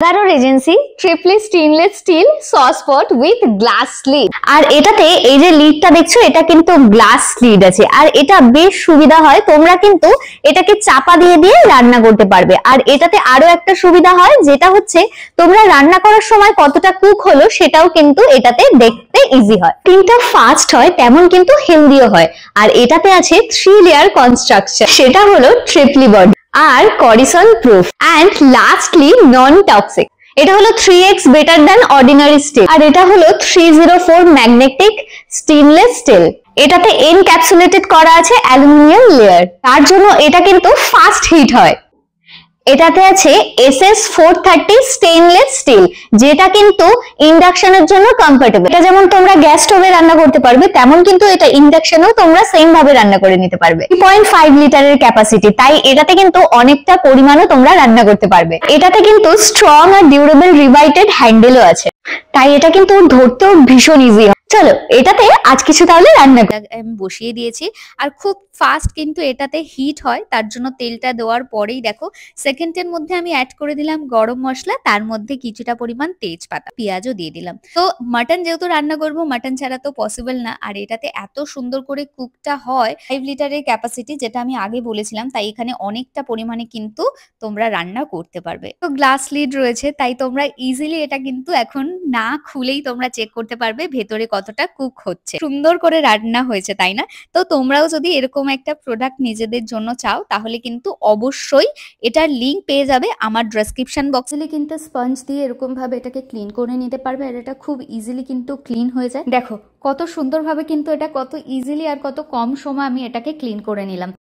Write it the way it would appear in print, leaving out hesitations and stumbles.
গারোর agency triply stainless steel saucepot with glass lid. আর এটাতে এই যে লিডটা দেখছো এটা কিন্তু গ্লাস লিড আছে, আর এটা বেশ সুবিধা হয়, তোমরা কিন্তু এটাকে চাপা দিয়ে দিয়ে রান্না করতে পারবে। আর এটাতে আরো একটা সুবিধা হয়, যেটা হচ্ছে তোমরা রান্না করার সময় কতটা কুক হলো সেটাও কিন্তু এটাতে দেখতে ইজি হয়। তিনটা ফাস্ট হয় তেমন কিন্তু হেলদিও হয়। আর এটাতে আছে 3 লেয়ার কনস্ট্রাকশন, সেটা হলো ট্রিপলি বডি আর corrosion proof and lastly non toxic. এটা হলো 3x better than ordinary steel. আর এটা হলো 304 ম্যাগনেটিক স্টেনলেস স্টিল। এটাতে এনক্যাপসুলেটেড করা আছে অ্যালুমিনিয়াম লেয়ার, তার জন্য এটা কিন্তু ফাস্ট হিট হয়। এটাতে আছে SS430 স্টেনলেস স্টিল, যেটা কিন্তু ইন্ডাকশনের জন্য কমফোর্টেবল। এটা যেমন তোমরা গ্যাস স্টোভে রান্না করতে পারবে, তেমন কিন্তু এটা ইন্ডাকশনেও তোমরা সেম ভাবে রান্না করে নিতে পারবে। 3.5 লিটারের ক্যাপাসিটি, তাই এটাতে কিন্তু অনেকটা পরিমাণও তোমরা রান্না করতে পারবে। এটাতে কিন্তু স্ট্রং আর ডিউরেবল রিভাইটেড হ্যান্ডেলও আছে, তাই এটা কিন্তু ধরতেও ভীষণ ইজি হয়। চলো এটাতে আজ কিছু তাহলে রান্না আমি বসিয়ে দিয়েছি, আর খুব ফাস্ট কিন্তু এটাতে হিট হয়, তার জন্য তেলটা দেওয়ার পরেই দেখো সেকেন্ডের মধ্যে আমি অ্যাড করে দিলাম গরম মশলা, তার মধ্যে কিছুটা পরিমাণ তেজপাতা, পেঁয়াজও দিয়ে দিলাম। তো মাটন যেহেতু রান্না করবো, মাটন ছাড়া তো পসিবল না। আর এটাতে এত সুন্দর করে কুকটা হয়, 5 লিটারের ক্যাপাসিটি যেটা আমি আগে বলেছিলাম, তাই এখানে অনেকটা পরিমাণে কিন্তু তোমরা রান্না করতে পারবে। তো গ্লাস লিড রয়েছে, তাই তোমরা ইজিলি এটা কিন্তু এখন না খুলেই তোমরা চেক করতে পারবে ভেতরে কতটা কুক হচ্ছে। সুন্দর করে রান্না হয়েছে, তাই না? তো তোমরাও যদি এরকম একটা প্রোডাক্ট নিজেদের জন্য চাও, তাহলে কিন্তু অবশ্যই এটার লিঙ্ক পেয়ে যাবে আমার ডেসক্রিপশন বক্সে। কিন্তু স্পঞ্জ দিয়ে এরকম ভাবে এটাকে ক্লিন করে নিতে পারবে, আর এটা খুব ইজিলি কিন্তু ক্লিন হয়ে যায়। দেখো কত সুন্দরভাবে কিন্তু এটা কত ইজিলি আর কত কম সময় আমি এটাকে ক্লিন করে নিলাম।